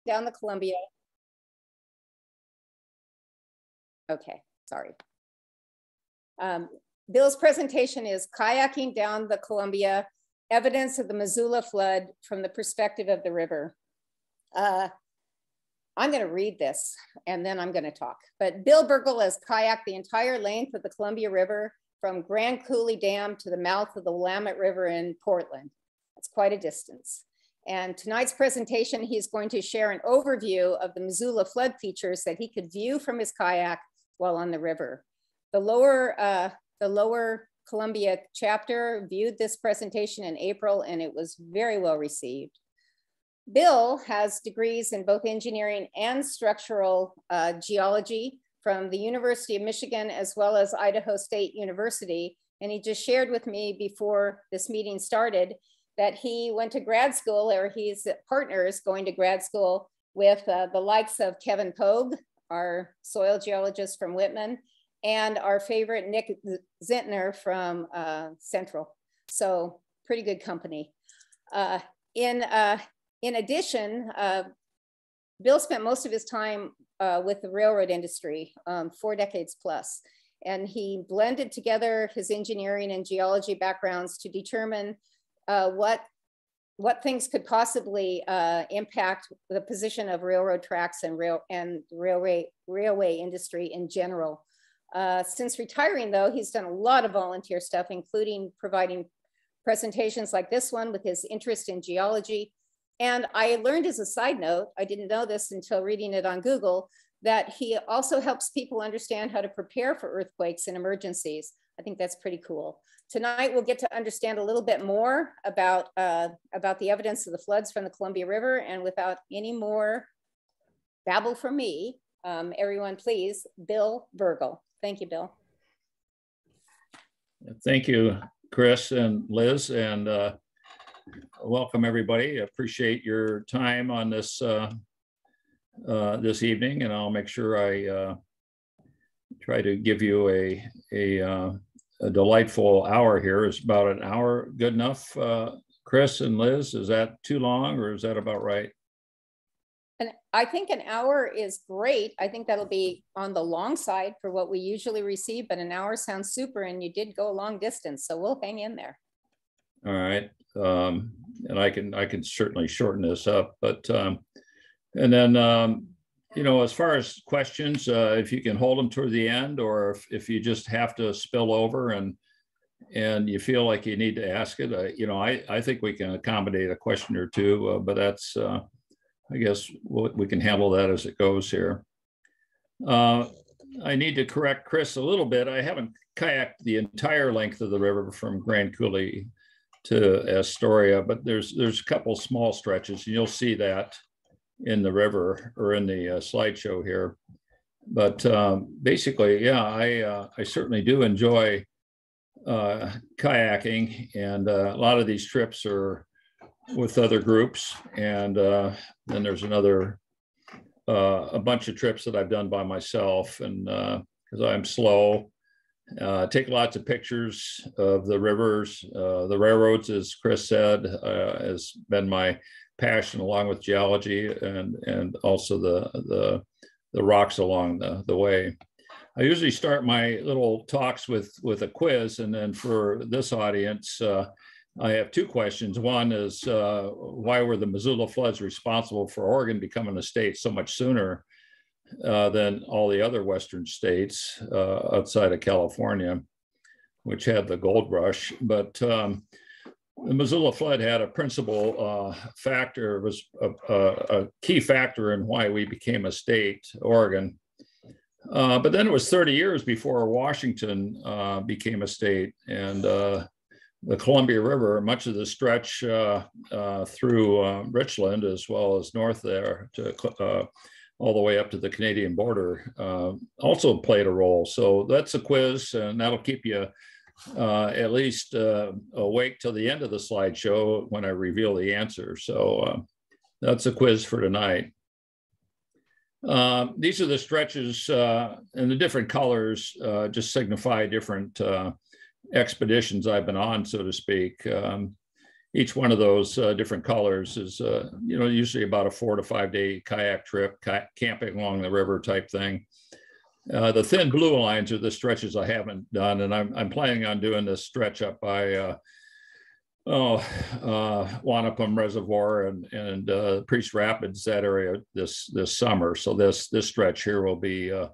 down the Columbia. Okay, sorry. Bill's presentation is Kayaking Down the Columbia, Evidence of the Missoula Flood from the Perspective of the River. I'm going to read this and then I'm going to talk. But Bill Burgel has kayaked the entire length of the Columbia River from Grand Coulee Dam to the mouth of the Willamette River in Portland. That's quite a distance. And tonight's presentation, he's going to share an overview of the Missoula flood features that he could view from his kayak while on the river. The lower Columbia chapter viewed this presentation in April and it was very well received. Bill has degrees in both engineering and structural geology from the University of Michigan as well as Idaho State University. And he just shared with me before this meeting started that he went to grad school, or he's partners going to grad school with the likes of Kevin Pogue, our soil geologist from Whitman, and our favorite Nick Zentner from Central. So pretty good company. In addition, Bill spent most of his time with the railroad industry, 4 decades plus, and he blended together his engineering and geology backgrounds to determine what things could possibly impact the position of railroad tracks and railway industry in general. Since retiring though, he's done a lot of volunteer stuff, including providing presentations like this one with his interest in geology. And I learned as a side note, I didn't know this until reading it on Google, that he also helps people understand how to prepare for earthquakes and emergencies. I think that's pretty cool. Tonight, we'll get to understand a little bit more about the evidence of the floods from the Columbia River. And without any more babble from me, everyone please, Bill Burgel. Thank you, Bill. Thank you, Chris and Liz, and welcome everybody. I appreciate your time on this this evening, and I'll make sure I try to give you a delightful hour here. Is about an hour good enough, Chris and Liz? Is that too long, or is that about right? And I think an hour is great. I think that'll be on the long side for what we usually receive, but an hour sounds super, and you did go a long distance, so we'll hang in there. All right, and I can certainly shorten this up, but and then you know, as far as questions, if you can hold them toward the end, or if you just have to spill over and you feel like you need to ask it, you know, I think we can accommodate a question or two, but that's I guess we can handle that as it goes here. I need to correct Chris a little bit. I haven't kayaked the entire length of the river from Grand Coulee to Astoria, but there's a couple small stretches, and you'll see that in the river or in the slideshow here. But basically, yeah, I certainly do enjoy kayaking, and a lot of these trips are with other groups, and then there's another a bunch of trips that I've done by myself, and because I'm slow, take lots of pictures of the rivers, the railroads, as Chris said, has been my passion, along with geology and also the rocks along the way. I usually start my little talks with a quiz, and then for this audience, I have two questions. One is, why were the Missoula floods responsible for Oregon becoming a state so much sooner than all the other Western states outside of California, which had the gold rush? But the Missoula flood had a principal factor, was a key factor in why we became a state, Oregon. But then it was 30 years before Washington became a state, and the Columbia River, much of the stretch through Richland, as well as north there to all the way up to the Canadian border, also played a role. So that's a quiz, and that'll keep you at least awake till the end of the slideshow when I reveal the answer. So that's a quiz for tonight. These are the stretches, and the different colors just signify different expeditions I've been on, so to speak. each one of those different colors is, usually about a 4 to 5 day kayak trip, camping along the river type thing. The thin blue lines are the stretches I haven't done, and I'm planning on doing this stretch up by Wanapum Reservoir and Priest Rapids, that area this summer. So this stretch here will be in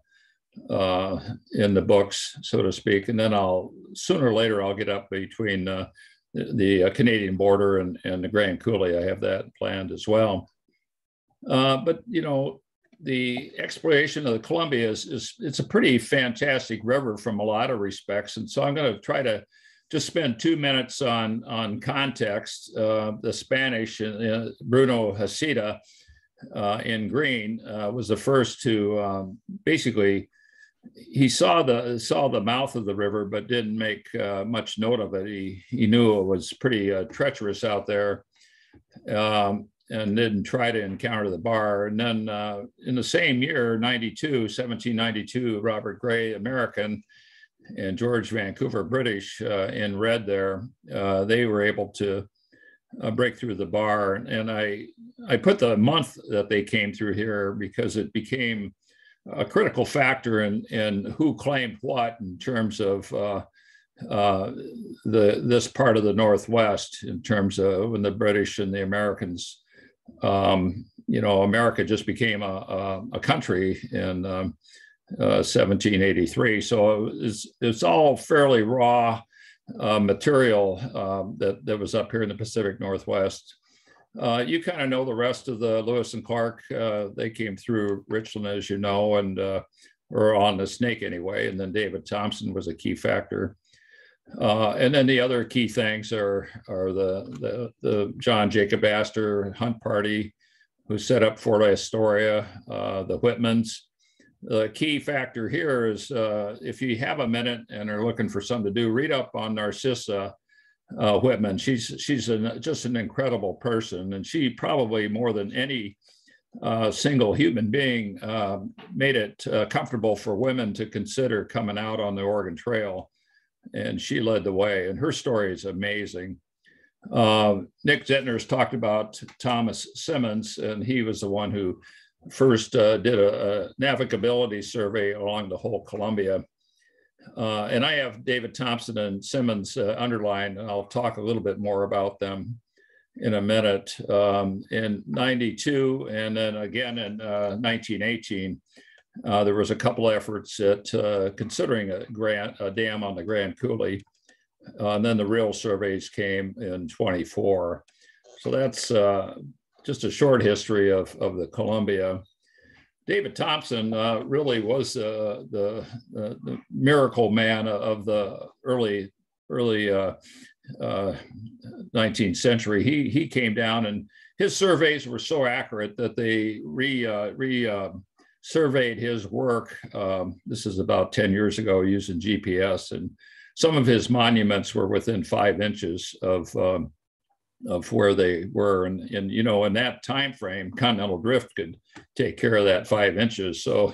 the books, so to speak, and then sooner or later I'll get up between the Canadian border and the Grand Coulee. I have that planned as well. But the exploration of the Columbia it's a pretty fantastic river from a lot of respects, and so I'm going to try to just spend 2 minutes on context. The Spanish, Bruno Heceta in green, was the first to basically, he saw the mouth of the river, but didn't make much note of it. He knew it was pretty treacherous out there, and didn't try to encounter the bar. And then in the same year, 1792, Robert Gray, American, and George Vancouver, British, in red there, they were able to break through the bar. And I put the month that they came through here because it became a critical factor in who claimed what in terms of this part of the Northwest, in terms of when the British and the Americans, America just became a country in 1783. So it's all fairly raw material that was up here in the Pacific Northwest. You kind of know the rest of the Lewis and Clark. They came through Richland, as you know, and or on the Snake anyway. And then David Thompson was a key factor. And then the other key things are the John Jacob Astor hunt party, who set up Fort Astoria, the Whitmans. The key factor here is if you have a minute and are looking for something to do, read up on Narcissa Whitman. She's just an incredible person, and she probably more than any single human being made it comfortable for women to consider coming out on the Oregon Trail, and she led the way, and her story is amazing. Nick Zentner's talked about Thomas Simmons, and he was the one who first did a navigability survey along the whole Columbia. And I have David Thompson and Simmons underlined, and I'll talk a little bit more about them in a minute. In 92 and then again in 1918, there was a couple efforts at considering a dam on the Grand Coulee. And then the real surveys came in 24. So that's just a short history of the Columbia. David Thompson really was the miracle man of the early 19th century. He came down, and his surveys were so accurate that they surveyed his work. This is about 10 years ago, using GPS, and some of his monuments were within 5 inches of where they were, and in that time frame, continental drift could take care of that 5 inches. So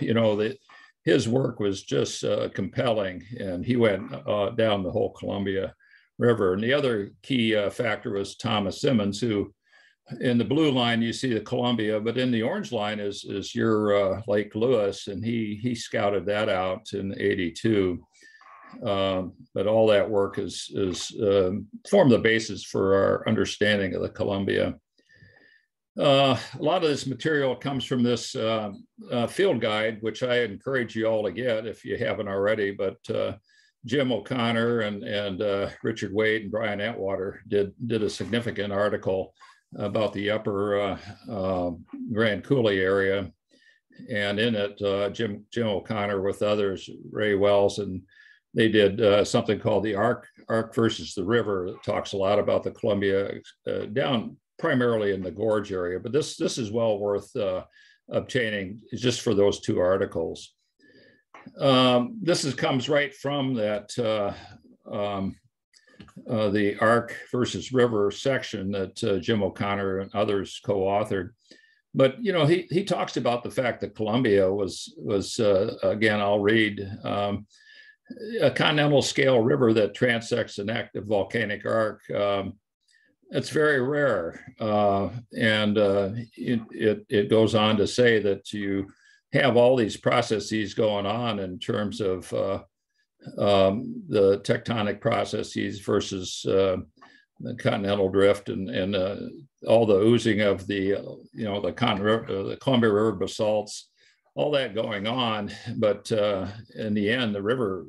his work was just compelling, and he went down the whole Columbia River. And the other key factor was Thomas Simmons, who, in the blue line you see the Columbia, but in the orange line is your Lake Lewis, and he scouted that out in '82. But all that work is formed the basis for our understanding of the Columbia. A lot of this material comes from this field guide, which I encourage you all to get if you haven't already. But Jim O'Connor and Richard Wade and Brian Atwater did a significant article about the upper Grand Coulee area, and in it, Jim O'Connor with others, Ray Wells, and they did something called the Arc versus the River. That talks a lot about the Columbia down primarily in the gorge area, but this is well worth obtaining just for those 2 articles. This comes right from that the Arc versus River section that Jim O'Connor and others co-authored. But he talks about the fact that Columbia was again, I'll read, a continental scale river that transects an active volcanic arc. It's very rare. It goes on to say that you have all these processes going on in terms of the tectonic processes versus the continental drift and all the oozing of the Columbia River basalts, all that going on. But in the end, the river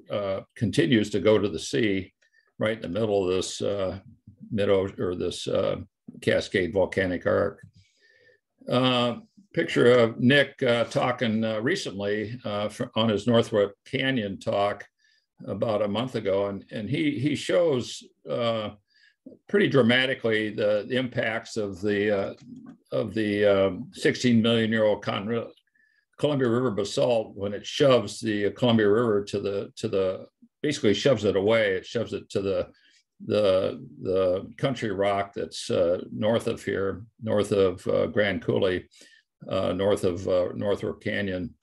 continues to go to the sea right in the middle of this this Cascade volcanic arc. Picture of Nick talking recently on his Northwest Canyon talk about a month ago, and he shows pretty dramatically the impacts of the 16 million year old Columbia River basalt when it shoves the Columbia River to the basically shoves it away. It shoves it to the country rock that's north of here, north of Grand Coulee, north of Northrop Canyon.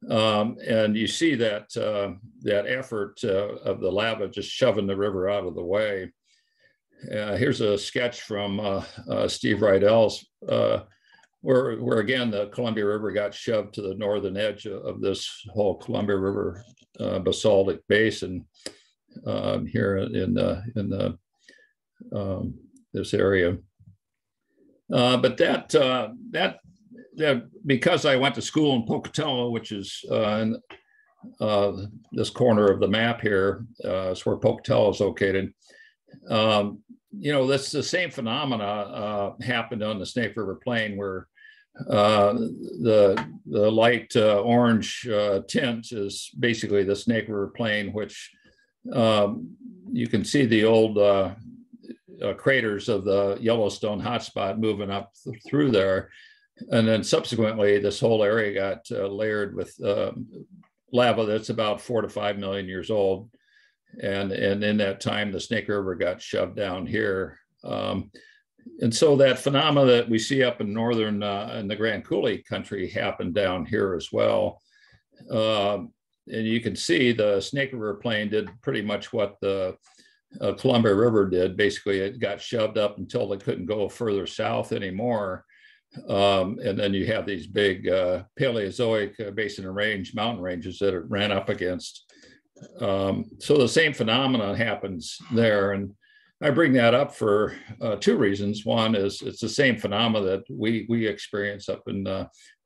And you see that effort of the lava just shoving the river out of the way. Here's a sketch from Steve Rydell's where again the Columbia River got shoved to the northern edge of this whole Columbia River basaltic basin here in this area. But that because I went to school in Pocatello, which is in this corner of the map here, is where Pocatello is located. That's the same phenomena happened on the Snake River Plain, where the light orange tint is basically the Snake River Plain, which you can see the old craters of the Yellowstone hotspot moving up through there. And then subsequently, this whole area got layered with lava that's about 4 to 5 million years old. And in that time, the Snake River got shoved down here. And so that phenomena that we see up in northern in the Grand Coulee country happened down here as well. And you can see the Snake River Plain did pretty much what the Columbia River did. Basically, it got shoved up until they couldn't go further south anymore. And then you have these big Paleozoic basin and range mountain ranges that it ran up against. So the same phenomenon happens there. And I bring that up for two reasons. One is it's the same phenomena that we experience up in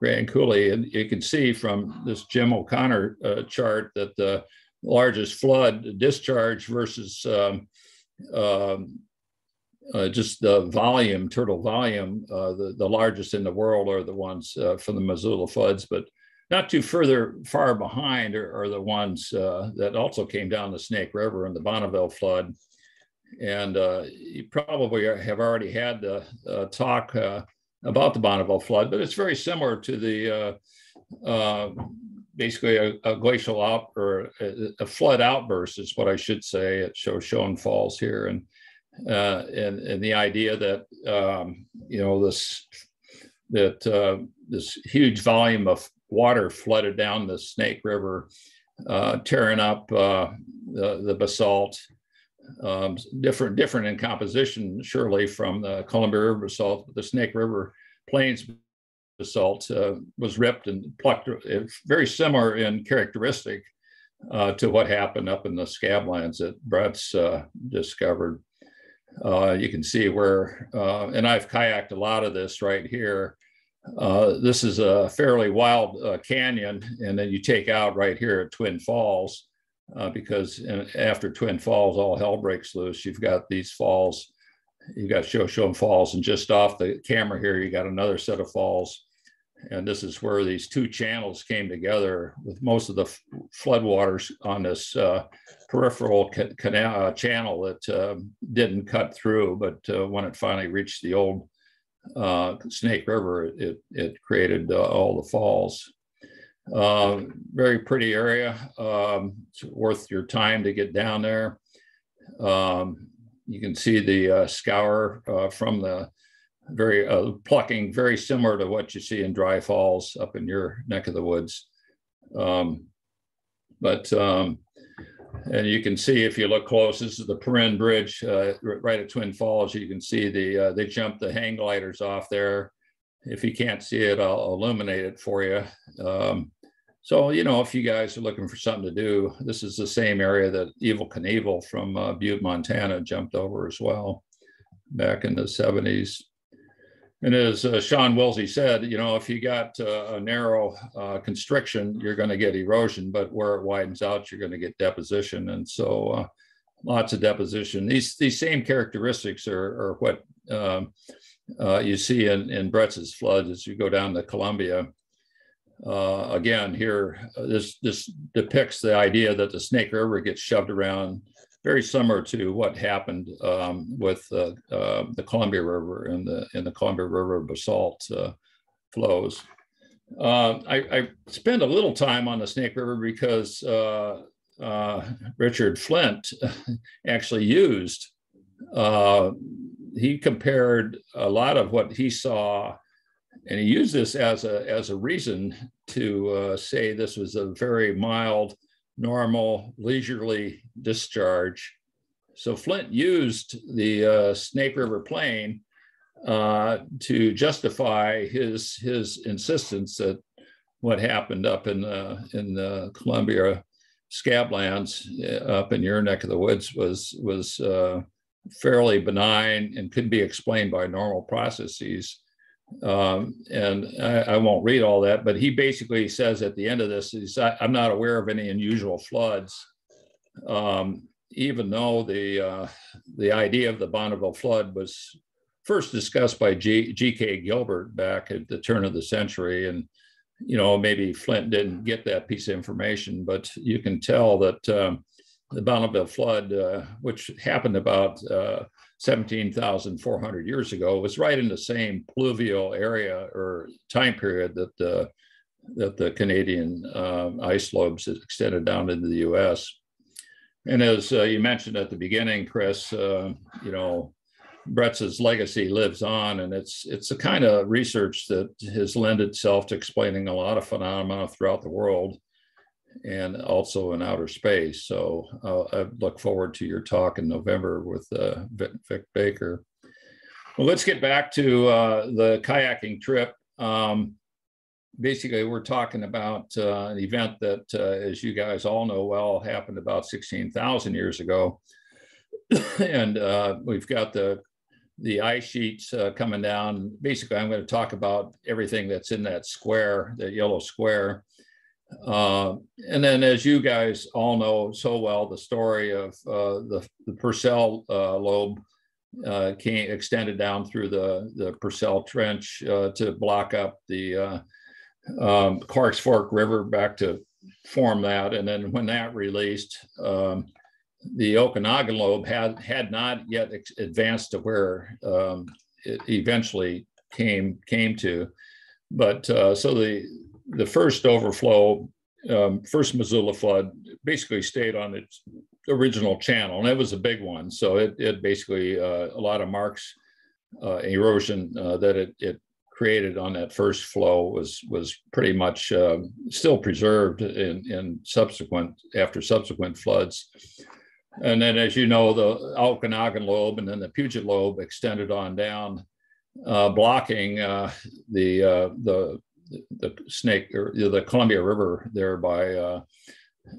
Grand Coulee. And you can see from this Jim O'Connor chart that the largest flood discharge versus just the volume, turtle volume, the largest in the world are the ones from the Missoula floods, but not too far behind are the ones that also came down the Snake River and the Bonneville Flood. And you probably have already had the talk about the Bonneville Flood, but it's very similar to the basically a glacial or a flood outburst is what I should say. It shows Shown Falls here, and the idea that this huge volume of water flooded down the Snake River, tearing up the basalt. Different in composition, surely, from the Columbia River basalt, but the Snake River Plains basalt was ripped and plucked. It's very similar in characteristic to what happened up in the scablands that Brett's discovered. You can see where, and I've kayaked a lot of this right here. This is a fairly wild canyon, and then you take out right here at Twin Falls. Because after Twin Falls, all hell breaks loose. You've got these falls, you've got Shoshone Falls, and just off the camera here, you got another set of falls. And this is where these two channels came together with most of the floodwaters on this peripheral canal channel that didn't cut through, but when it finally reached the old Snake River, it created all the falls. Very pretty area. It's worth your time to get down there. You can see the scour from the plucking, very similar to what you see in Dry Falls up in your neck of the woods. But And you can see if you look close, this is the Paren Bridge right at Twin Falls. You can see they jumped the hang gliders off there. If you can't see it, I'll illuminate it for you. So, you know, if you guys are looking for something to do, this is the same area that Evel Knievel from Butte, Montana jumped over as well back in the 70s. And as Sean Wilsey said, you know, if you got a narrow constriction, you're going to get erosion, but where it widens out, you're going to get deposition. And so lots of deposition. These same characteristics are what you see in Bretz's flood as you go down the Columbia. Again, here, this depicts the idea that the Snake River gets shoved around, very similar to what happened with the Columbia River and the Columbia River basalt flows. I spent a little time on the Snake River because Richard Flint actually used, he compared a lot of what he saw, and he used this as a reason to say this was a very mild, normal, leisurely discharge. So Flint used the Snake River plain to justify his insistence that what happened up in the Columbia scablands up in your neck of the woods was fairly benign and could be explained by normal processes. And I won't read all that, but he basically says at the end of this, I'm not aware of any unusual floods, even though the idea of the Bonneville Flood was first discussed by G.K. Gilbert back at the turn of the century. And, you know, maybe Flint didn't get that piece of information, but you can tell that the Bonneville Flood, which happened about 17,400 years ago, was right in the same pluvial area or time period that the Canadian ice slopes extended down into the U.S. And as you mentioned at the beginning, Chris, you know, Bretz's legacy lives on, and it's the kind of research that has lent itself to explaining a lot of phenomena throughout the world and also in outer space. So I look forward to your talk in November with Vic Baker. Well, let's get back to the kayaking trip. Basically, we're talking about an event that, as you guys all know well, happened about 16,000 years ago. And we've got the ice sheets coming down. Basically, I'm going to talk about everything that's in that square, that yellow square. And then, as you guys all know so well, the story of the Purcell lobe extended down through the Purcell Trench to block up the Clark's Fork River back to form that. And then when that released, the Okanagan lobe had not yet advanced to where it eventually came to. But so the first overflow, first Missoula flood, basically stayed on its original channel, and it was a big one. So it basically, a lot of marks, erosion that it created on that first flow was pretty much still preserved after subsequent floods. And then, as you know, the Okanagan lobe and then the Puget lobe extended on down, blocking the Snake or the Columbia River there by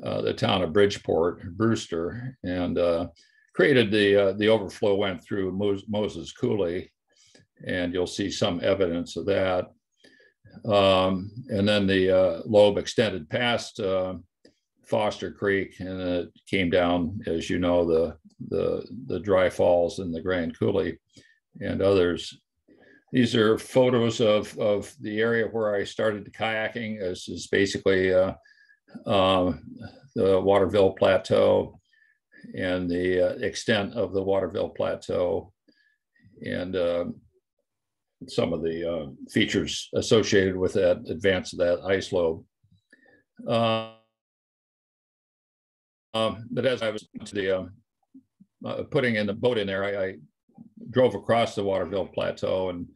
the town of Bridgeport, Brewster, and created the overflow went through Moses Coulee, and you'll see some evidence of that. And then the lobe extended past Foster Creek, and it came down, as you know, the Dry Falls and the Grand Coulee and others. These are photos of the area where I started kayaking. This is basically the Waterville Plateau and the extent of the Waterville Plateau, and some of the features associated with that advance of that ice lobe. But as I was to the putting in the boat in there, I drove across the Waterville Plateau, and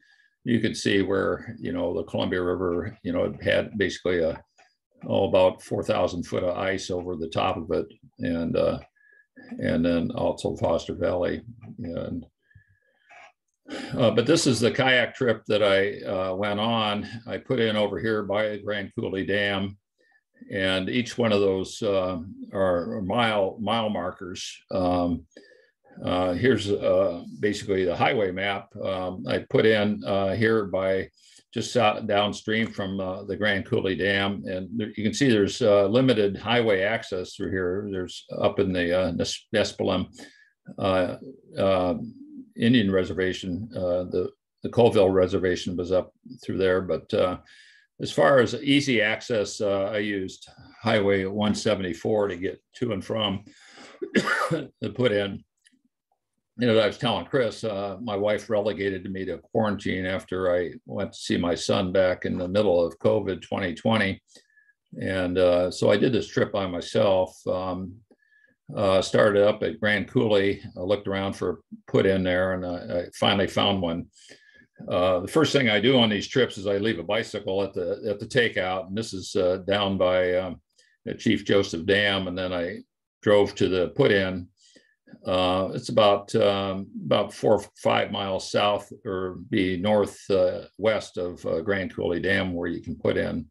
you could see where, you know, the Columbia River, you know, it had basically a about 4,000 foot of ice over the top of it, and then also Foster Valley. And but this is the kayak trip that I went on. I put in over here by Grand Coulee Dam, and each one of those are mile markers. Here's basically the highway map. I put in here by just downstream from the Grand Coulee Dam, and you can see there's limited highway access through here. There's up in the Nespelem Indian Reservation, the Colville Reservation was up through there, but as far as easy access, I used Highway 174 to get to and from to put in. You know, I was telling Chris, my wife relegated me to quarantine after I went to see my son back in the middle of COVID 2020. And so I did this trip by myself. Started up at Grand Coulee. I looked around for a put in there, and I finally found one. The first thing I do on these trips is I leave a bicycle at the takeout, and this is down by Chief Joseph Dam, and then I drove to the put in. It's about 4 or 5 miles south, or be northwest of Grand Coulee Dam, where you can put in.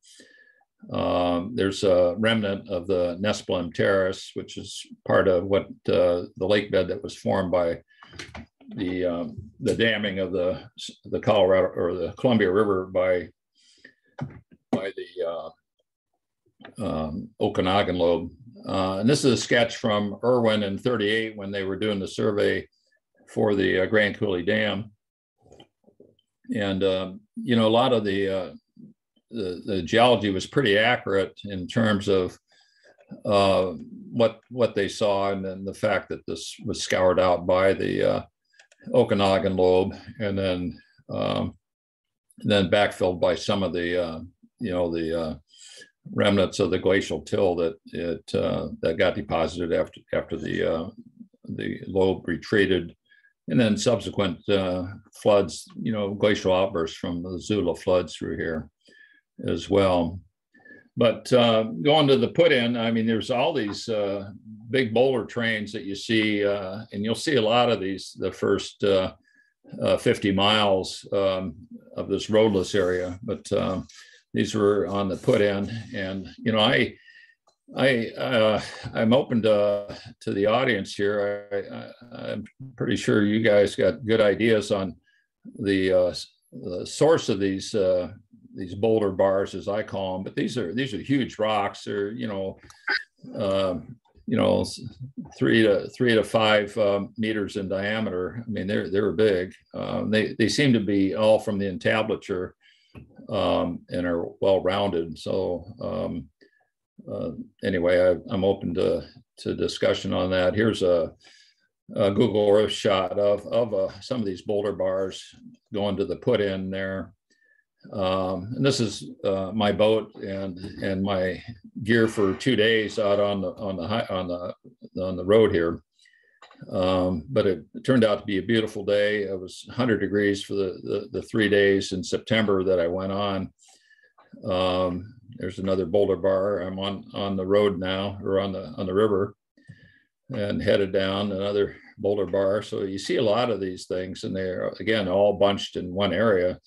There's a remnant of the Nespelem Terrace, which is part of what the lake bed that was formed by the damming of the Colorado or the Columbia River by the Okanagan lobe. And this is a sketch from Irwin in '38 when they were doing the survey for the Grand Coulee Dam. And, you know, a lot of the geology was pretty accurate in terms of what they saw, and then the fact that this was scoured out by the Okanagan lobe, and then backfilled by some of the the remnants of the glacial till that got deposited after the lobe retreated, and then subsequent floods, you know, glacial outbursts from the Missoula floods through here as well. But going to the put-in, I mean, there's all these big boulder trains that you see, and you'll see a lot of these the first 50 miles of this roadless area. But these were on the put-in, and you know, I'm open to the audience here. I'm pretty sure you guys got good ideas on the source of these boulder bars, as I call them. But these are huge rocks. They're 3 to 5 meters in diameter. I mean, they were big. They seem to be all from the entablature, and are well rounded. So anyway, I'm open to discussion on that. Here's a Google Earth shot of some of these boulder bars going to the put in there. And this is my boat and my gear for 2 days out on the road here. But it turned out to be a beautiful day. It was 100 degrees for the 3 days in September that I went on. There's another boulder bar. I'm on the road now, or on the river, and headed down another boulder bar. So you see a lot of these things, and they're, again, all bunched in one area.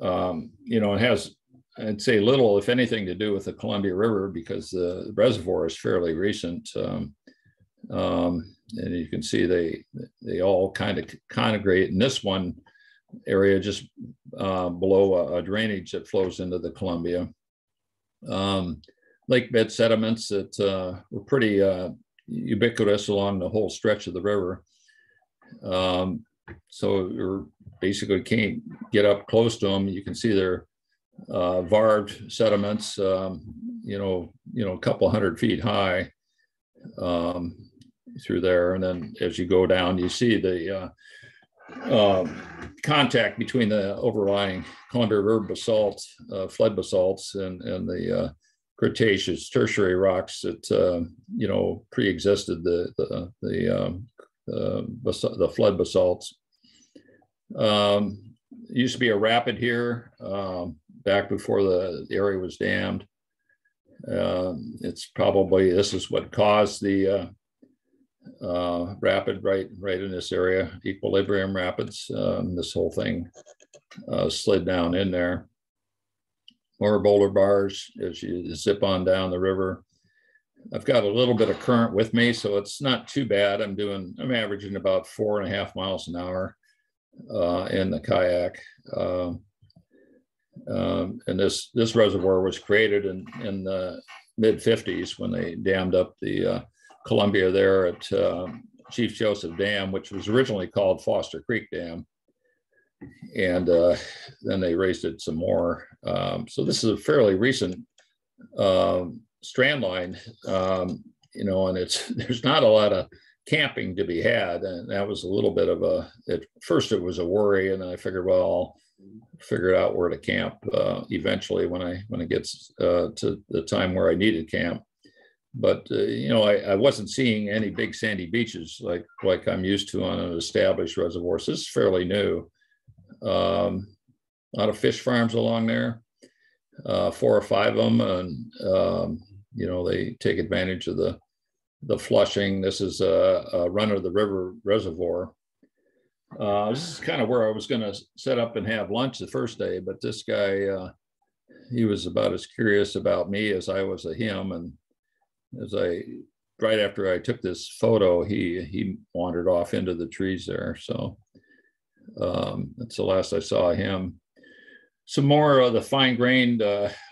You know, it has, I'd say, little, if anything, to do with the Columbia River, because the reservoir is fairly recent. And you can see they all kind of congregate in this one area just below a drainage that flows into the Columbia. Lake bed sediments that were pretty ubiquitous along the whole stretch of the river. So you basically can't get up close to them. You can see they're varved sediments, a couple 100 feet high through there. And then as you go down, you see the contact between the overlying Columbia River basalt, flood basalts, and the Cretaceous tertiary rocks that pre-existed the flood basalts. Used to be a rapid here back before the area was dammed. It's probably, this is what caused the rapid right in this area, equilibrium rapids. This whole thing slid down in there. More boulder bars as you zip on down the river. I've got a little bit of current with me, so it's not too bad. I'm averaging about 4.5 miles an hour in the kayak. And this reservoir was created in the mid 50s when they dammed up the Columbia there at Chief Joseph Dam, which was originally called Foster Creek Dam. And then they raised it some more. So this is a fairly recent strand line, you know, and there's not a lot of camping to be had. And that was a little bit of at first it was a worry. And then I figured, well, I'll figure out where to camp eventually when it gets to the time where I needed camp. But you know, I wasn't seeing any big sandy beaches like I'm used to on an established reservoir. So this is fairly new. A lot of fish farms along there, 4 or 5 of them, and you know, they take advantage of the flushing. This is a run of the river reservoir. This is kind of where I was going to set up and have lunch the first day, but this guy, he was about as curious about me as I was of him. And right after I took this photo, he wandered off into the trees there. So that's the last I saw of him. Some more of the fine-grained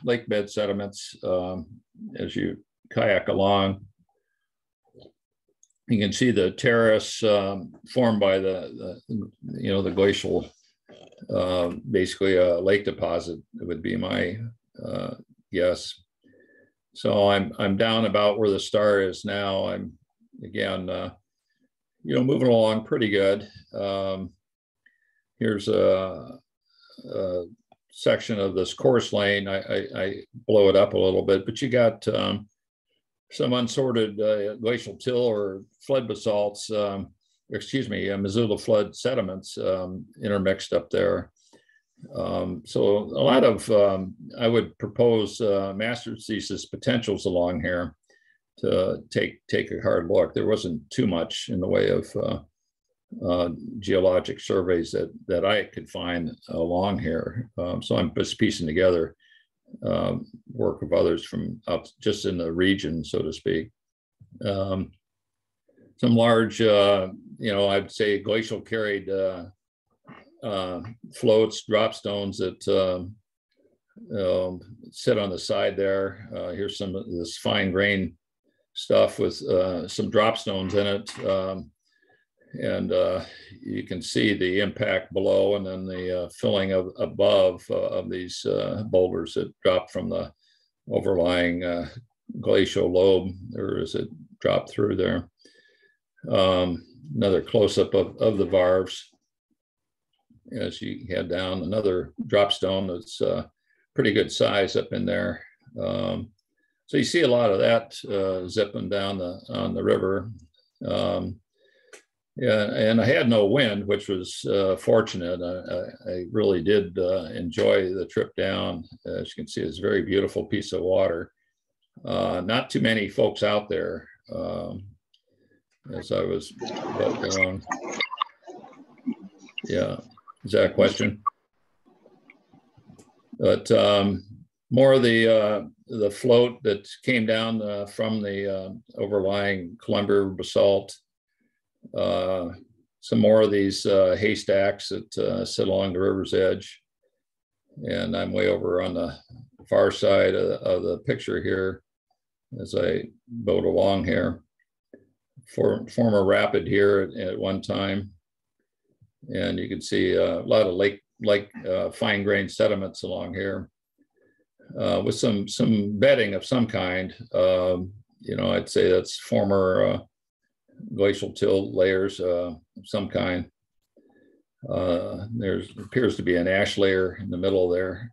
lake bed sediments as you kayak along. You can see the terrace formed by the glacial, basically a lake deposit. It would be my guess. So I'm down about where the star is now. I'm again, you know, moving along pretty good. Here's a section of this course lane. I blow it up a little bit, but you got some unsorted glacial till or flood basalts, Missoula flood sediments intermixed up there. So a lot of, I would propose master's thesis potentials along here to take a hard look. There wasn't too much in the way of geologic surveys that I could find along here. So I'm just piecing together work of others from up just in the region, so to speak. Some large, you know, I'd say glacial carried floats, drop stones that sit on the side there. Here's some of this fine grain stuff with some drop stones in it. And you can see the impact below and then the filling above of these boulders that drop from the overlying glacial lobe, or as it dropped through there. Another close-up of the varves as you head down. Another drop stone that's pretty good size up in there. So you see a lot of that zipping down on the river. Yeah, and I had no wind, which was fortunate. I really did enjoy the trip down. As you can see, it's a very beautiful piece of water. Not too many folks out there as I was walking along. Yeah, is that a question? But more of the float that came down from the overlying Columbia basalt. Some more of these haystacks that sit along the river's edge. And I'm way over on the far side of the picture here as I boat along here. Former rapid here at one time. And you can see a lot of lake fine-grained sediments along here with some bedding of some kind. You know, I'd say that's former glacial till layers of some kind. There appears to be an ash layer in the middle there.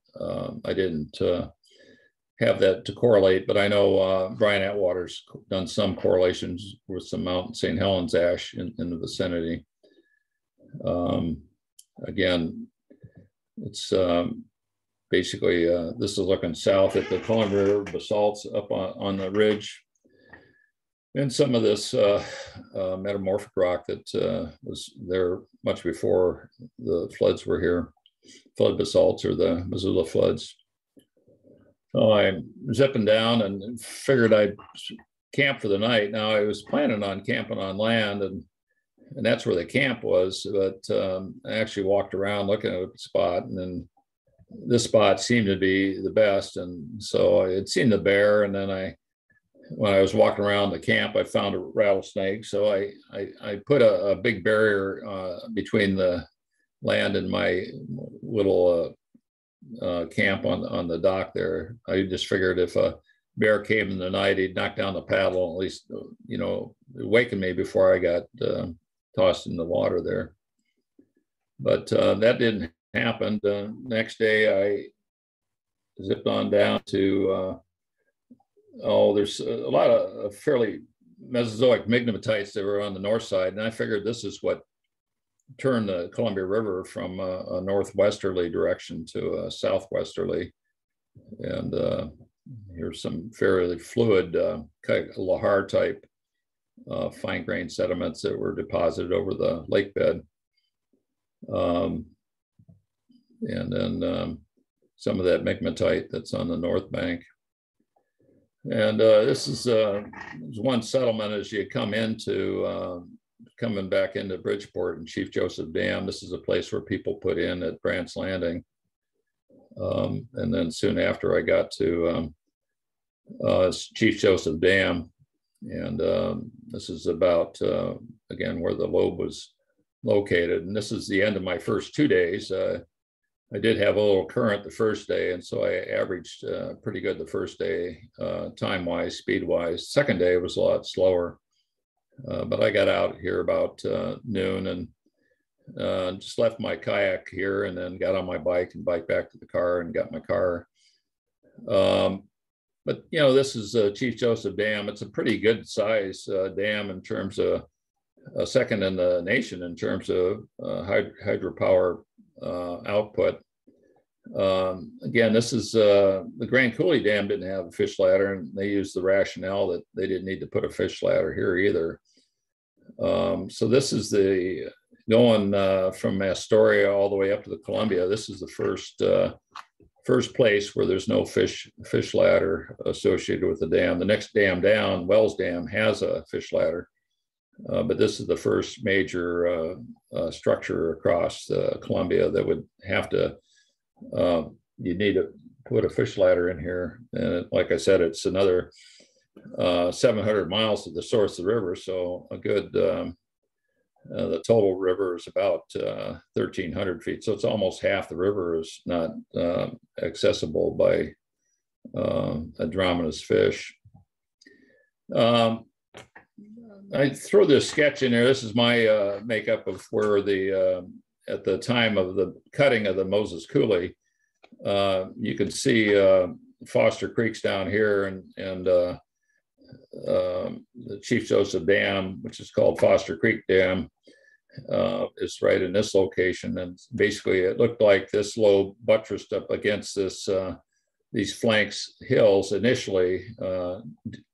I didn't have that to correlate, but I know Brian Atwater's done some correlations with some Mount St. Helens ash in the vicinity. Again, it's basically, this is looking south at the Columbia River basalts up on the ridge. And some of this metamorphic rock that was there much before the floods were here, flood basalts or the Missoula floods. So I'm zipping down and figured I'd camp for the night. Now I was planning on camping on land, and that's where the camp was, but I actually walked around looking at a spot, and then this spot seemed to be the best. And so I had seen the bear, and then when I was walking around the camp, I found a rattlesnake. So I put a big barrier between the land and my little camp on the dock there. I just figured if a bear came in the night, he'd knock down the paddle, at least, you know, awaken me before I got tossed in the water there. But that didn't happen. Next day, I zipped on down to, there's a lot of fairly Mesozoic migmatites that were on the north side. And I figured this is what turned the Columbia River from a northwesterly direction to a southwesterly. And here's some fairly fluid lahar type fine grained sediments that were deposited over the lake bed. And then some of that migmatite that's on the north bank. And this is one settlement as you come into, coming back into Bridgeport and Chief Joseph Dam. This is a place where people put in at Brandt's Landing. And then soon after I got to Chief Joseph Dam. And this is about, again, where the lobe was located. And this is the end of my first 2 days. I did have a little current the first day, and so I averaged pretty good the first day, time-wise, speed-wise. Second day was a lot slower, but I got out here about noon and just left my kayak here, and then got on my bike and biked back to the car and got my car. But you know, this is Chief Joseph Dam. It's a pretty good size dam in terms of second in the nation in terms of hydropower output. Again, this is the Grand Coulee Dam didn't have a fish ladder, and they used the rationale that they didn't need to put a fish ladder here either. So this is the going from Astoria all the way up to the Columbia. This is the first place where there's no fish ladder associated with the dam. The next dam down, Wells Dam, has a fish ladder. But this is the first major structure across Columbia that would have to, you need to put a fish ladder in here. And like I said, it's another 700 miles to the source of the river. So a good, the total river is about 1,300 feet. So it's almost half the river is not accessible by adromenous fish. I throw this sketch in there. This is my makeup of where the, at the time of the cutting of the Moses Coulee, you can see Foster Creek's down here, and the Chief Joseph Dam, which is called Foster Creek Dam, is right in this location. And basically it looked like this lobe buttressed up against this, these flanks hills initially,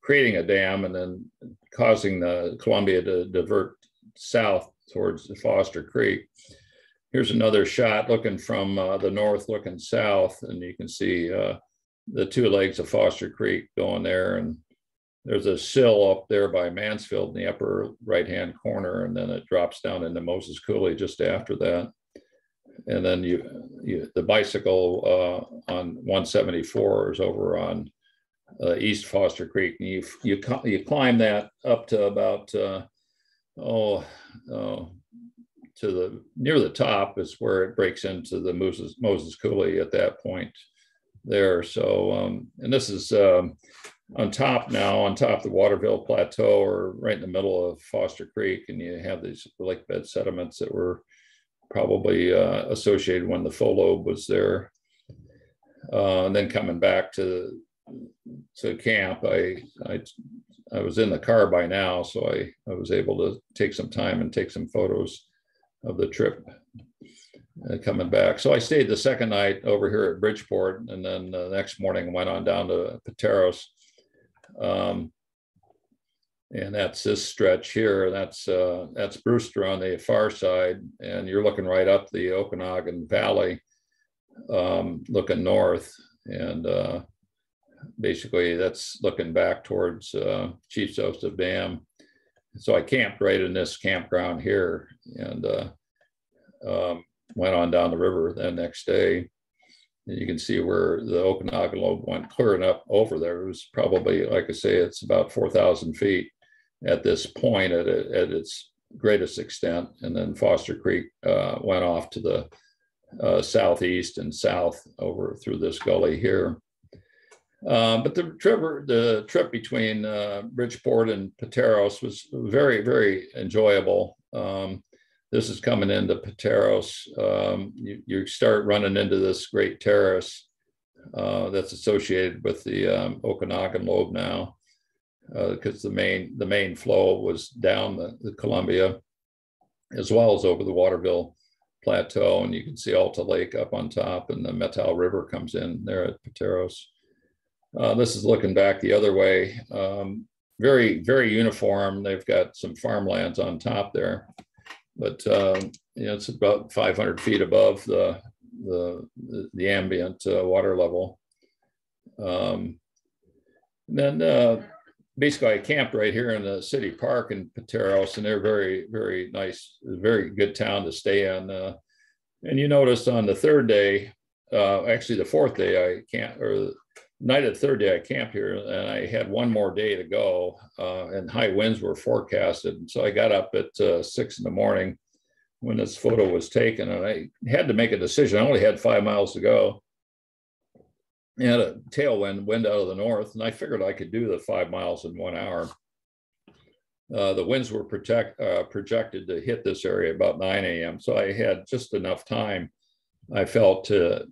creating a dam and then causing the Columbia to divert south towards the Foster Creek. Here's another shot looking from the north, looking south, and you can see the two legs of Foster Creek going there. And there's a sill up there by Mansfield in the upper right-hand corner, and then it drops down into Moses Coulee just after that. And then the bicycle on 174 is over on East Foster Creek, and you climb that up to about to the near the top is where it breaks into the Moses Coulee at that point there. So and this is on top now, on top of the Waterville Plateau, or right in the middle of Foster Creek, and you have these lake bed sediments that were probably associated when the full lobe was there. And then coming back to camp, I was in the car by now, so I was able to take some time and take some photos of the trip. coming back. So I stayed the second night over here at Bridgeport, and then the next morning went on down to Pateros. And that's this stretch here. That's Brewster on the far side, and you're looking right up the Okanagan Valley, looking north, and basically that's looking back towards Chief Joseph Dam. So I camped right in this campground here, and went on down the river the next day. And you can see where the Okanagan lobe went clearing up over there. It was probably, like I say, it's about 4,000 feet at this point at its greatest extent. And then Foster Creek went off to the southeast and south over through this gully here. But the trip between Bridgeport and Pateros was very, very enjoyable. This is coming into Pateros. You start running into this great terrace that's associated with the Okanagan lobe now, because the main flow was down the Columbia, as well as over the Waterville Plateau, and you can see Alta Lake up on top, and the Methow River comes in there at Pateros. This is looking back the other way. Very, very uniform. They've got some farmlands on top there, but it's about 500 feet above the ambient water level. Then basically I camped right here in the city park in Pateros, and they're very, very nice, very good town to stay in. And you notice on the third day, actually the fourth day night of the third day I camped here, and I had one more day to go, and high winds were forecasted. And so I got up at 6 in the morning when this photo was taken, and I had to make a decision. I only had 5 miles to go. I had a tailwind, wind out of the north, and I figured I could do the 5 miles in 1 hour. The winds were projected to hit this area about 9 a.m. So I had just enough time, I felt, to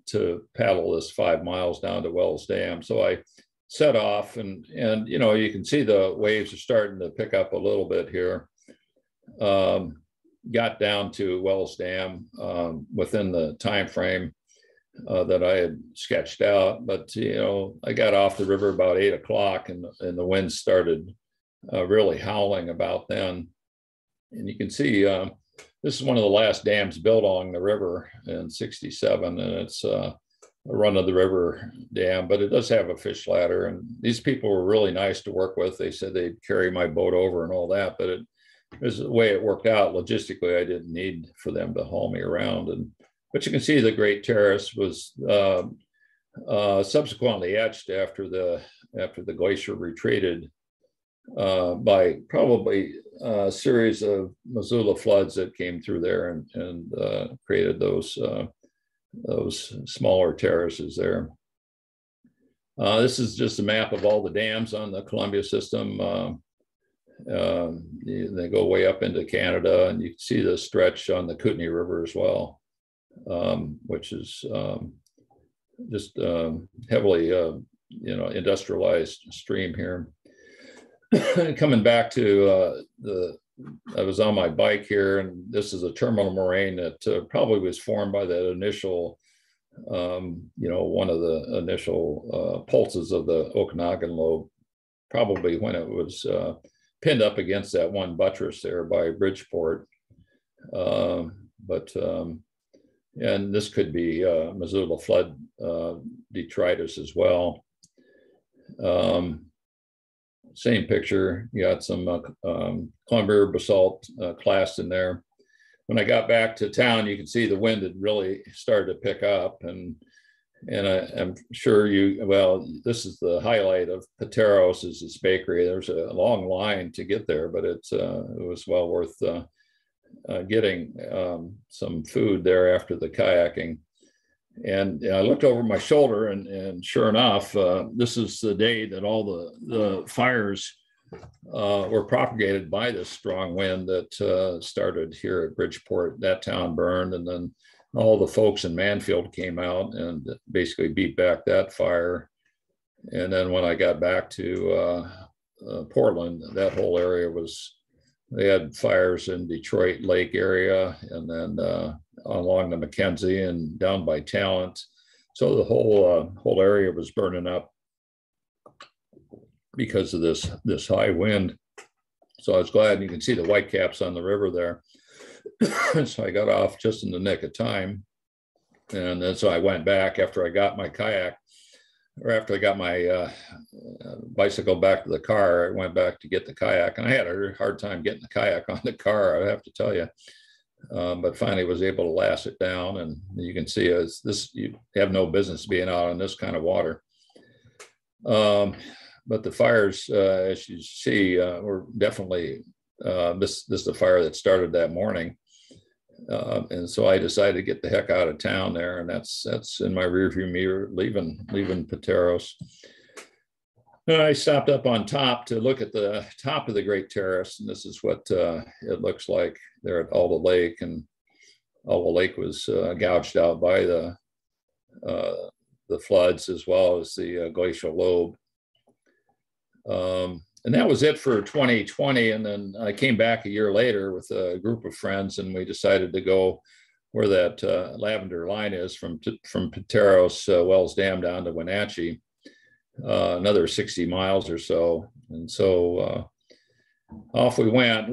paddle this 5 miles down to Wells Dam. So I set off, and you can see the waves are starting to pick up a little bit here. Got down to Wells Dam within the time frame that I had sketched out, but I got off the river about 8 o'clock, and the wind started really howling about then. And you can see this is one of the last dams built along the river in '67, and it's a run of the river dam, but it does have a fish ladder. And these people were really nice to work with. They said they'd carry my boat over and all that, but it was the way it worked out. Logistically, I didn't need for them to haul me around. But you can see the Great Terrace was subsequently etched after the glacier retreated by probably a series of Missoula floods that came through there and created those smaller terraces there. This is just a map of all the dams on the Columbia system. They go way up into Canada, and you can see the stretch on the Kootenai River as well, which is just heavily industrialized stream here. Coming back to I was on my bike here, and this is a terminal moraine that probably was formed by that initial, one of the initial pulses of the Okanagan lobe, probably when it was pinned up against that one buttress there by Bridgeport. And this could be Missoula Flood detritus as well. Same picture, you got some Columbia basalt clast in there. When I got back to town, you can see the wind had really started to pick up, and I'm sure this is the highlight of Pateros, is this bakery. There's a long line to get there, but it was well worth getting some food there after the kayaking. And I looked over my shoulder, and sure enough, this is the day that all the fires were propagated by this strong wind that started here at Bridgeport. That town burned, and then all the folks in Manfield came out and basically beat back that fire. And then when I got back to Portland, that whole area they had fires in Detroit Lake area, and then along the Mackenzie and down by Talent. So the whole area was burning up because of this high wind. So I was glad. You can see the whitecaps on the river there. So I got off just in the nick of time. And then so I went back after I got my kayak, or after I got my bicycle back to the car. I went back to get the kayak, and I had a hard time getting the kayak on the car, I have to tell you. But finally was able to lash it down, and you can see as this, you have no business being out on this kind of water. But the fires, as you see, were definitely, this is the fire that started that morning. And so I decided to get the heck out of town there, and that's in my rearview mirror, leaving Pateros. And I stopped up on top to look at the top of the Great Terrace, and this is what it looks like there at Alda Lake. And Alda Lake was gouged out by the floods, as well as the glacial lobe. And that was it for 2020. And then I came back a year later with a group of friends, and we decided to go where that lavender line is from Pateros, Wells Dam down to Wenatchee, another 60 miles or so. And so off we went.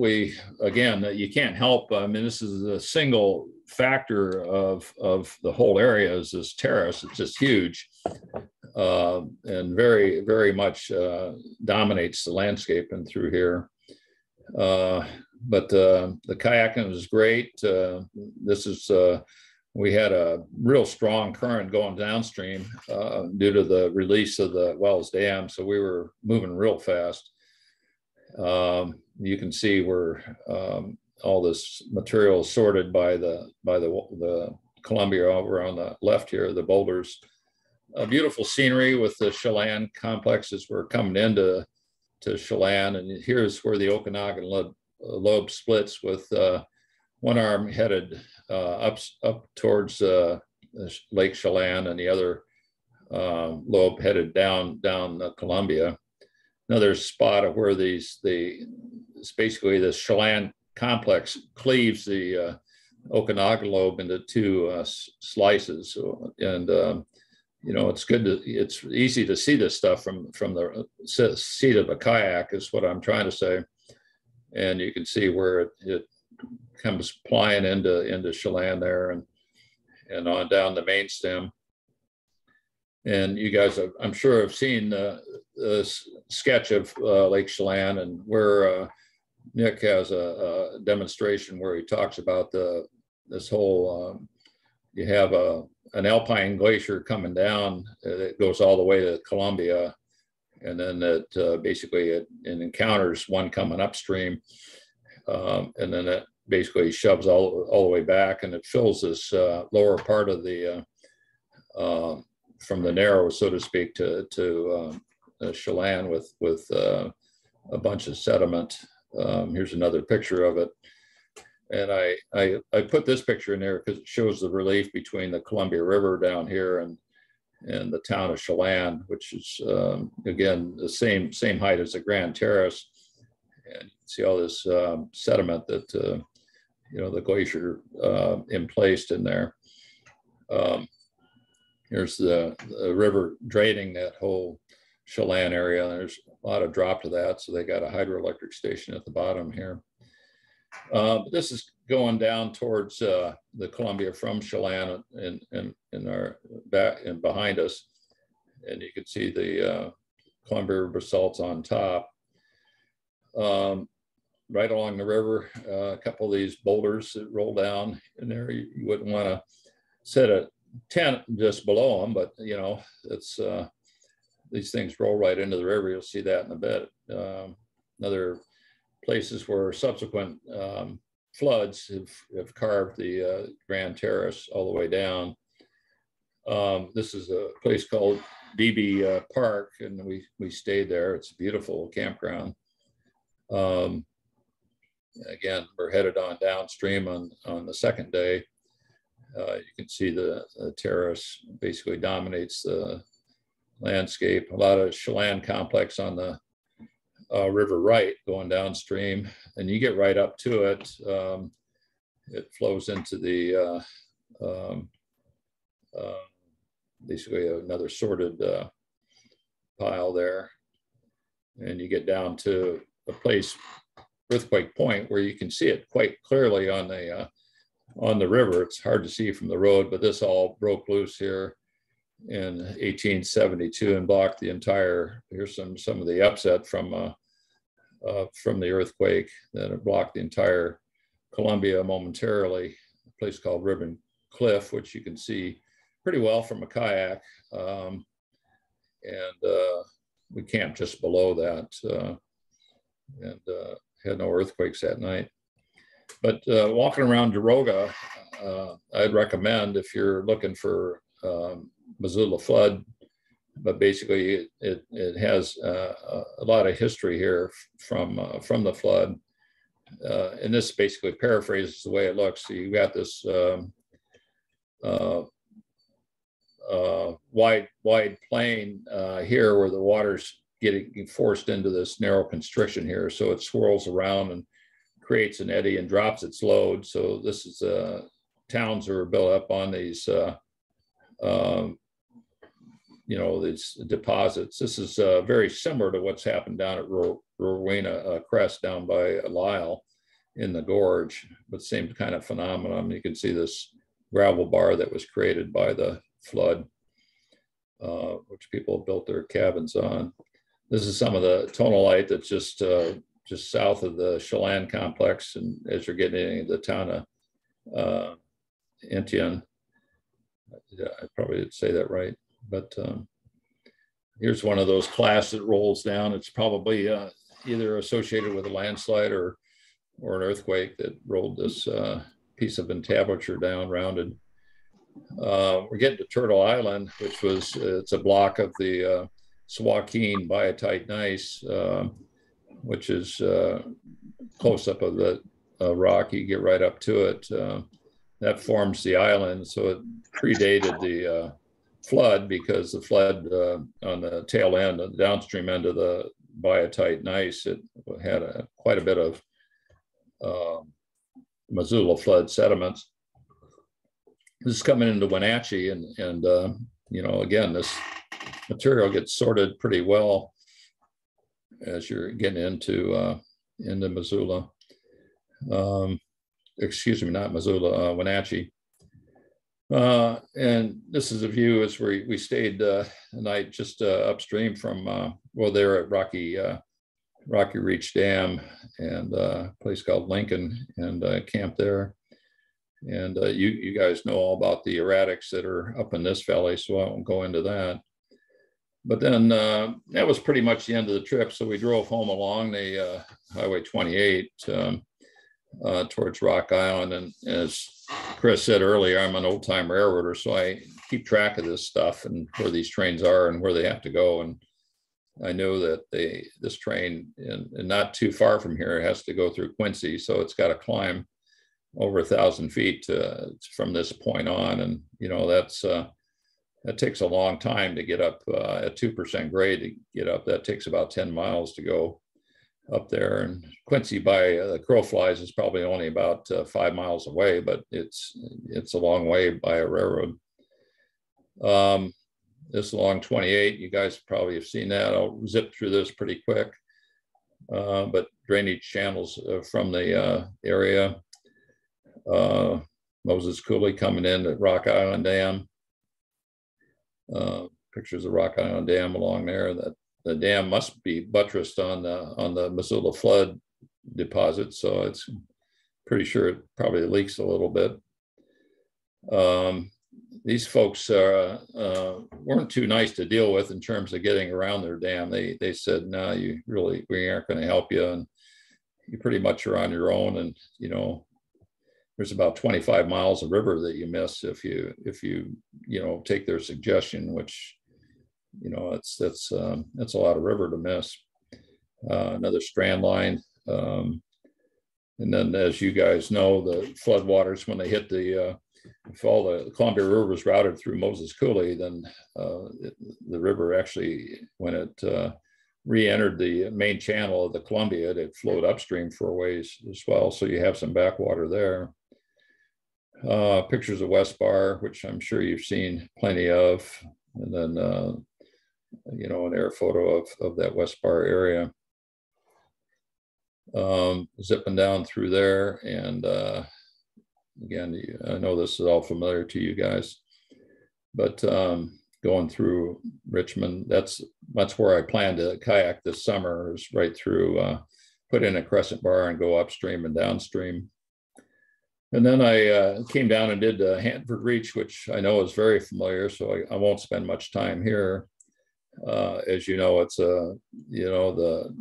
Again, you can't help, I mean, this is a single factor of the whole area is this terrace. It's just huge. And very, very much dominates the landscape and through here. But the kayaking was great. We had a real strong current going downstream due to the release of the Wells Dam, so we were moving real fast. You can see where all this material is sorted by the Columbia over on the left here, the boulders. Beautiful scenery with the Chelan complexes. We're coming into Chelan, and here's where the Okanagan lobe splits, with one arm headed up towards Lake Chelan, and the other lobe headed down the Columbia. Another spot of where it's basically the Chelan complex cleaves the Okanagan lobe into two slices, and it's easy to see this stuff from the seat of a kayak, is what I'm trying to say. And you can see where it comes plying into Chelan there, and on down the main stem. And you guys, I'm sure, have seen the sketch of Lake Chelan, and where Nick has a demonstration where he talks about this whole, you have an alpine glacier coming down that goes all the way to Columbia, and then it encounters one coming upstream, and then it basically shoves all the way back, and it fills this lower part of the from the narrow, so to speak, to Chelan with a bunch of sediment. Here's another picture of it. And I put this picture in there because it shows the relief between the Columbia River down here and the town of Chelan, which is, again, the same height as the Grand Terrace. And you can see all this sediment that, the glacier emplaced in there. Here's the river draining that whole Chelan area. There's a lot of drop to that, so they got a hydroelectric station at the bottom here. This is going down towards the Columbia from Chelan in our back and behind us, and you can see the Columbia River basalts on top. Right along the river, a couple of these boulders that roll down in there. You wouldn't want to set a tent just below them, but it's these things roll right into the river. You'll see that in a bit. Another places where subsequent floods have carved the Grand Terrace all the way down. This is a place called Beebe Park, and we stayed there. It's a beautiful campground. Again, we're headed on downstream on the second day. You can see the terrace basically dominates the landscape. A lot of Chelan complex on the river right going downstream, and you get right up to it. it flows into the basically another sorted pile there. And you get down to a place, Earthquake Point, where you can see it quite clearly on the river. It's hard to see from the road, but this all broke loose here in 1872 and blocked the entire, here's some of the upset from the earthquake that it blocked the entire Columbia momentarily, a place called Ribbon Cliff, which you can see pretty well from a kayak. We camped just below that and had no earthquakes that night. But walking around Daroga, I'd recommend if you're looking for Missoula flood, but basically it has a lot of history here from the flood. And this basically paraphrases the way it looks. So you got this wide plain here where the water's getting forced into this narrow constriction here. So it swirls around and creates an eddy and drops its load. So this is towns that are built up on these these deposits. This is very similar to what's happened down at Rowena Crest down by Lyle in the gorge, but same kind of phenomenon. You can see this gravel bar that was created by the flood, which people built their cabins on. This is some of the tonalite that's just south of the Chelan complex, and as you're getting into the town of Entian, I probably didn't say that right, but here's one of those clasts that rolls down. It's probably either associated with a landslide or an earthquake that rolled this piece of entablature down, rounded. We're getting to Turtle Island, which was, it's a block of the Swakeen biotite gneiss, which is close up of the rock. You get right up to it. That forms the island. So it predated the flood, because the flood on the tail end, the downstream end of the biotite gneiss, it had quite a bit of Missoula flood sediments. This is coming into Wenatchee, and again, this material gets sorted pretty well as you're getting into Missoula. Excuse me, not Missoula, Wenatchee. And this is a view as we stayed the night just upstream from, there at Rocky Reach Dam and a place called Lincoln, and camped there. And you guys know all about the erratics that are up in this valley, so I won't go into that. But then that was pretty much the end of the trip. So we drove home along the Highway 28 towards Rock Island. And as Chris said earlier, I'm an old time railroader, so I keep track of this stuff and where these trains are and where they have to go. And I know that this train, and not too far from here, has to go through Quincy. So it's got to climb over 1,000 feet from this point on. And, that takes a long time to get up at 2% grade to get up. That takes about 10 miles to go up there. And Quincy, by the crow flies, is probably only about 5 miles away, but it's a long way by a railroad. This along 28, you guys probably have seen that. I'll zip through this pretty quick. But drainage channels from the area. Moses Coulee coming in at Rock Island Dam. Pictures of Rock Island Dam along there. That the dam must be buttressed on the Missoula flood deposit, so it's pretty sure it probably leaks a little bit. These folks weren't too nice to deal with in terms of getting around their dam. They said, "No, we aren't going to help you, and you pretty much are on your own." And there's about 25 miles of river that you miss if you take their suggestion, which that's a lot of river to miss. Another strand line, and then, as you guys know, the floodwaters, when they hit if all the Columbia River is routed through Moses Coulee, then the river actually, when it re-entered the main channel of the Columbia, it flowed upstream for a ways as well. So you have some backwater there. Pictures of West Bar, which I'm sure you've seen plenty of. And then, you know, an air photo of that West Bar area. Zipping down through there. And again, I know this is all familiar to you guys, but going through Richmond, that's where I plan to kayak this summer, is right through, put in a crescent bar and go upstream and downstream. And then I came down and did Hanford Reach, which I know is very familiar, so I won't spend much time here. As you know, it's you know,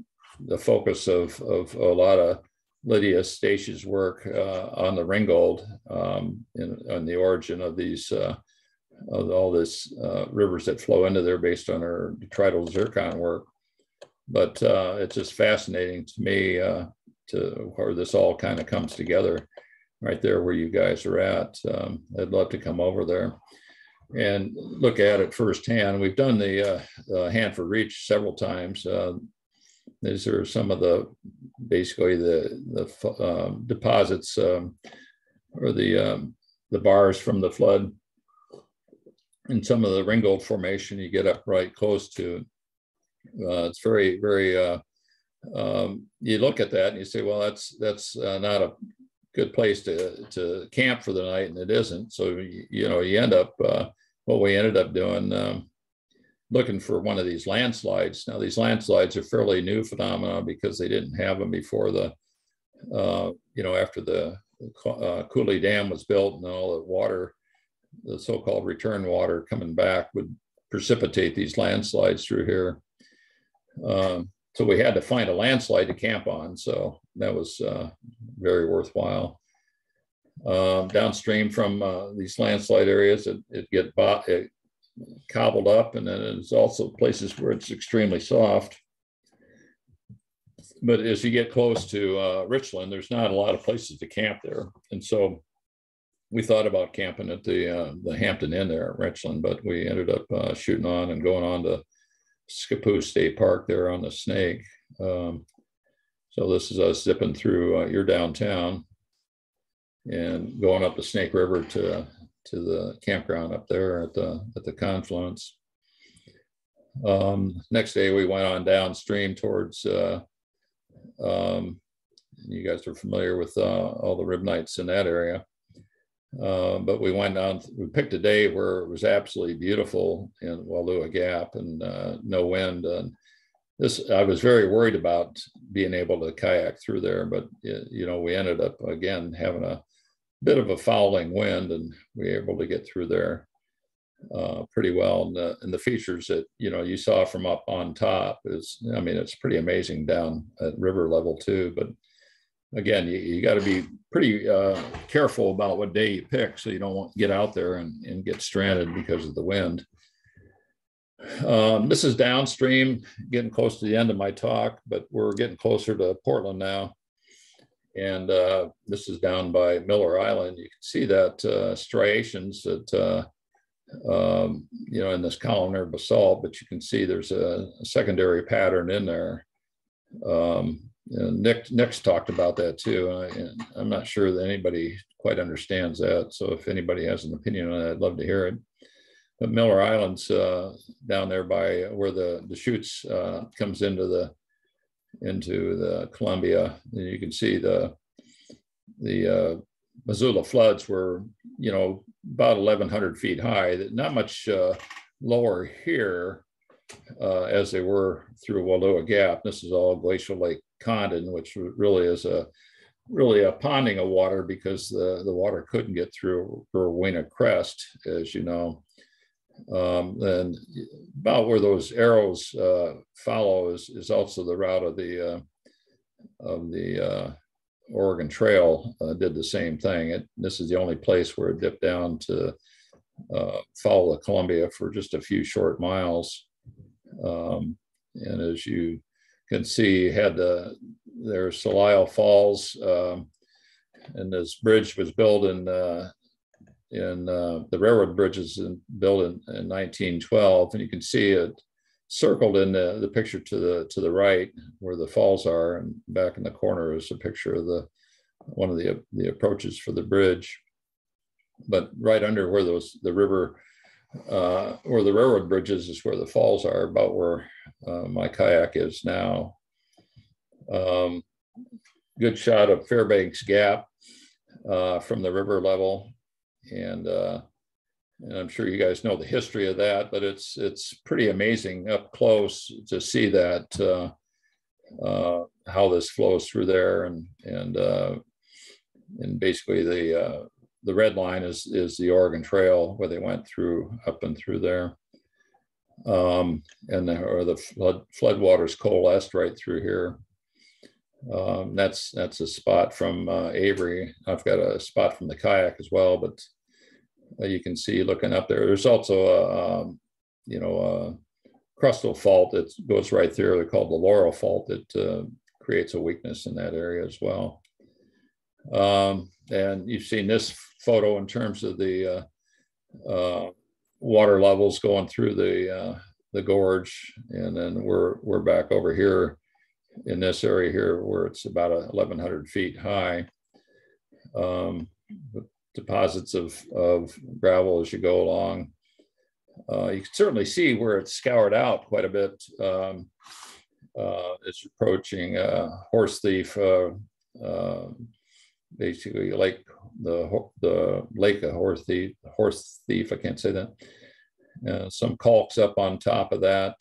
the focus of a lot of Lydia Stacey's work on the Ringgold, on the origin of these of all this rivers that flow into there based on her detrital zircon work. But it's just fascinating to me to where this all kind of comes together. Right there where you guys are at. I'd love to come over there and look at it firsthand. We've done the Hanford Reach several times. These are some of the, basically the deposits or the bars from the flood. And some of the Ringgold Formation you get up right close to. It's very, very, you look at that and you say, well, that's not a good place to camp for the night, and it isn't. So, you know, you end up, what we ended up doing, looking for one of these landslides. Now, these landslides are fairly new phenomena because they didn't have them before the, you know, after the Coulee Dam was built, and all the water, the so-called return water coming back, would precipitate these landslides through here. So we had to find a landslide to camp on. So that was very worthwhile. Downstream from these landslide areas, it cobbled up, and then there's also places where it's extremely soft. But as you get close to Richland, there's not a lot of places to camp there. And so we thought about camping at the Hampton Inn there at Richland, but we ended up shooting on and going on to Scappoose State Park there on the Snake. So this is us zipping through your downtown and going up the Snake River to the campground up there at the confluence. Next day we went on downstream towards, you guys are familiar with all the ribnites in that area. But we went down, we picked a day where it was absolutely beautiful in Wallua Gap and no wind. And this, I was very worried about being able to kayak through there, but you know, we ended up again having a bit of a fouling wind, and we were able to get through there pretty well. And the features that, you know, you saw from up on top is, I mean, it's pretty amazing down at river level too. But again, you got to be pretty careful about what day you pick, so you don't want to get out there and get stranded because of the wind. This is downstream, getting close to the end of my talk, but we're getting closer to Portland now. And this is down by Miller Island. You can see that striations that, you know, in this columnar basalt, but you can see there's a secondary pattern in there. And Nick's talked about that too. And I'm not sure that anybody quite understands that. So if anybody has an opinion on that, I'd love to hear it. But Miller Island's down there by where the Deschutes comes into the Columbia. And you can see the Missoula floods were, you know, about 1,100 feet high. Not much lower here as they were through Wallua Gap. This is all Glacial Lake Condon, which really is a ponding of water because the water couldn't get through Rowena Crest, as you know. And about where those arrows follow is also the route of the Oregon Trail. Did the same thing. This is the only place where it dipped down to follow the Columbia for just a few short miles. And as you can see, there's Salio Falls, and this bridge was built in the railroad bridges built in 1912, and you can see it circled in the picture to the right where the falls are, and back in the corner is a picture of one of the approaches for the bridge. but right under where the river, where the railroad bridges is where the falls are, about where my kayak is now. Good shot of Fairbanks Gap from the river level, and I'm sure you guys know the history of that, but it's pretty amazing up close to see that how this flows through there, and basically the red line is the Oregon Trail where they went through up and through there, and the flood waters coalesced right through here. That's a spot from Avery. I've got a spot from the kayak as well, but you can see looking up there. There's also a crustal fault that goes right through. They're called the Laurel Fault that creates a weakness in that area as well. And you've seen this photo in terms of the water levels going through the gorge, and then we're back over here in this area here where it's about 1,100 feet high. Deposits of gravel as you go along. You can certainly see where it's scoured out quite a bit. It's approaching Horse Thief, basically the lake of Horse Thief, I can't say that. Some calks up on top of that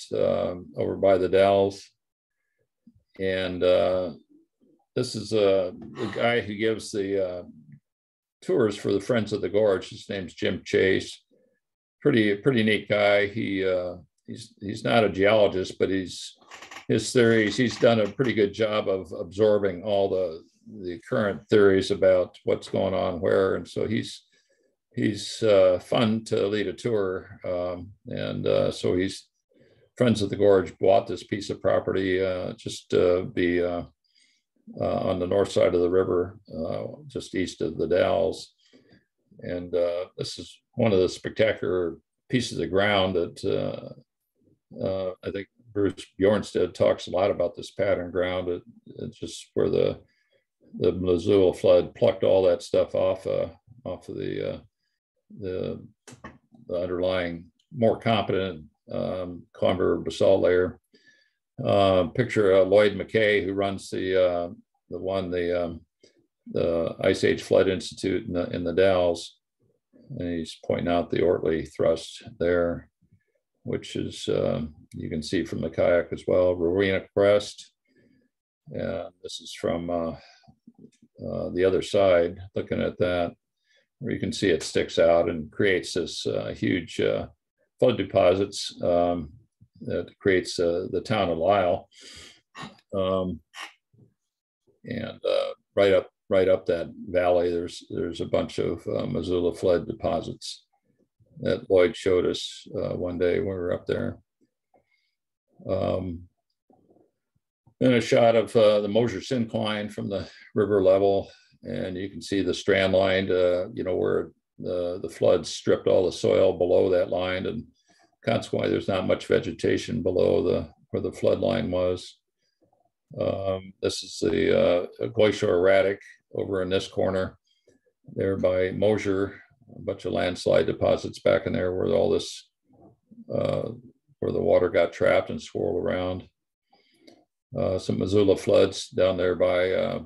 over by the Dells. And this is the guy who gives the tours for the Friends of the Gorge. His name's Jim Chase. Pretty neat guy. He's not a geologist, but his theories, he's done a pretty good job of absorbing all the current theories about what's going on where, and so he's fun to lead a tour. So he's Friends of the Gorge bought this piece of property just to be on the north side of the river, just east of the Dalles. And this is one of the spectacular pieces of ground that I think Bruce Bjornstad talks a lot about, this pattern ground. It's just where the Missoula flood plucked all that stuff off of the underlying more competent Conver basalt layer. Picture Lloyd McKay, who runs the Ice Age Flood Institute in the Dalles, and he's pointing out the Ortley thrust there, which is you can see from the kayak as well. Rowena Crest, and this is from the other side, looking at that, where you can see it sticks out and creates this huge flood deposits that creates the town of Lisle, and right up that valley, there's a bunch of Missoula flood deposits that Lloyd showed us one day when we were up there. Then a shot of the Mosher Syncline from the river level, and you can see the strand line, where the flood stripped all the soil below that line, and consequently there's not much vegetation below where the flood line was. This is the glacial erratic over in this corner there by Mosher, a bunch of landslide deposits back in there where all this, where the water got trapped and swirled around. Some Missoula floods down there by,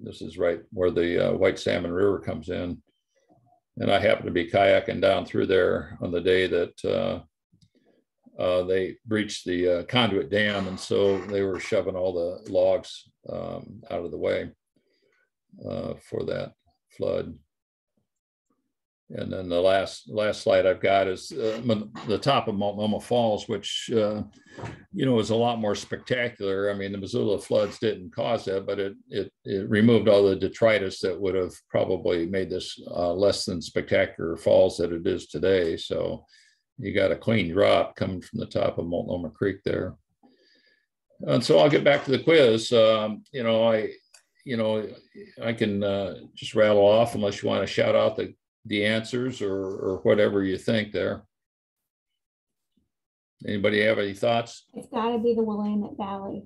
this is right where the White Salmon River comes in. And I happened to be kayaking down through there on the day that they breached the conduit dam, and so they were shoving all the logs out of the way for that flood. And then the last slide I've got is the top of Multnomah Falls, which is a lot more spectacular. I mean, the Missoula floods didn't cause that, but it removed all the detritus that would have probably made this less than spectacular falls that it is today. So you got a clean drop coming from the top of Multnomah Creek there. And so I'll get back to the quiz. I can just rattle off unless you want to shout out the answers or whatever you think there. Anybody have any thoughts? It's got to be the Willamette Valley.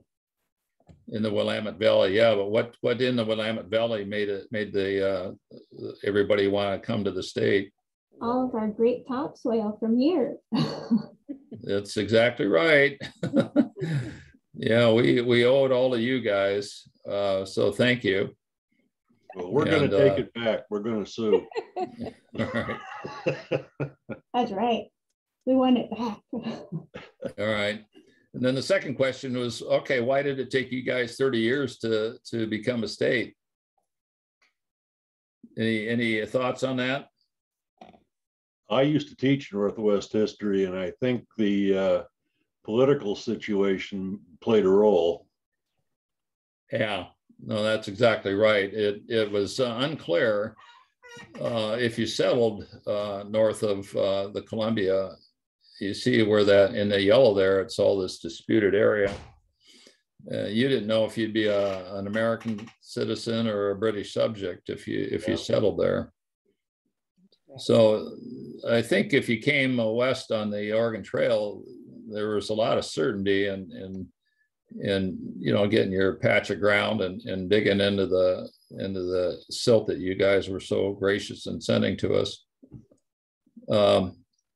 In the Willamette Valley, yeah. But what in the Willamette Valley made everybody want to come to the state? all of our great topsoil from here. That's exactly right. Yeah, we owe it all to you guys. So thank you. Well, we're going to take it back. We're going to sue. All right. That's right. We want it back. All right. And then the second question was, okay, why did it take you guys 30 years to become a state? Any thoughts on that? I used to teach Northwest history, and I think the political situation played a role. Yeah, no, that's exactly right. It was unclear if you settled north of the Columbia. You see where that in the yellow there, it's all this disputed area. You didn't know if you'd be an American citizen or a British subject if you settled there. So I think if you came west on the Oregon Trail, there was a lot of certainty in getting your patch of ground and digging into the silt that you guys were so gracious in sending to us.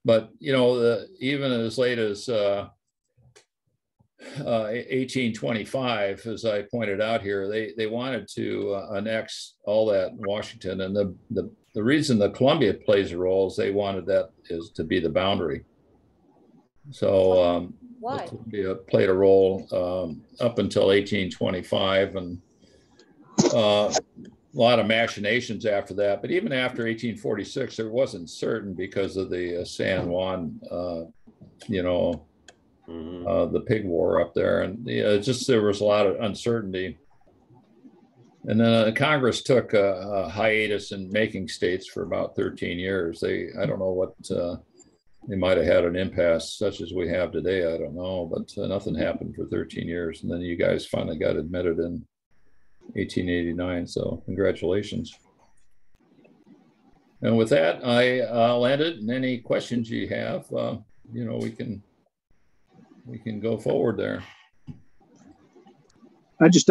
But even as late as 1825, as I pointed out here, they wanted to annex all that in Washington, and the reason the Columbia plays a role is they wanted that is to be the boundary. So why? Columbia played a role up until 1825, and a lot of machinations after that. But even after 1846, it wasn't certain because of the San Juan, the pig war up there, and there was a lot of uncertainty. And then Congress took a hiatus in making states for about 13 years. I don't know what, they might have had an impasse such as we have today. I don't know, but nothing happened for 13 years. And then you guys finally got admitted in 1889. So congratulations. And with that, I'll end it. And any questions you have, we can go forward there. I just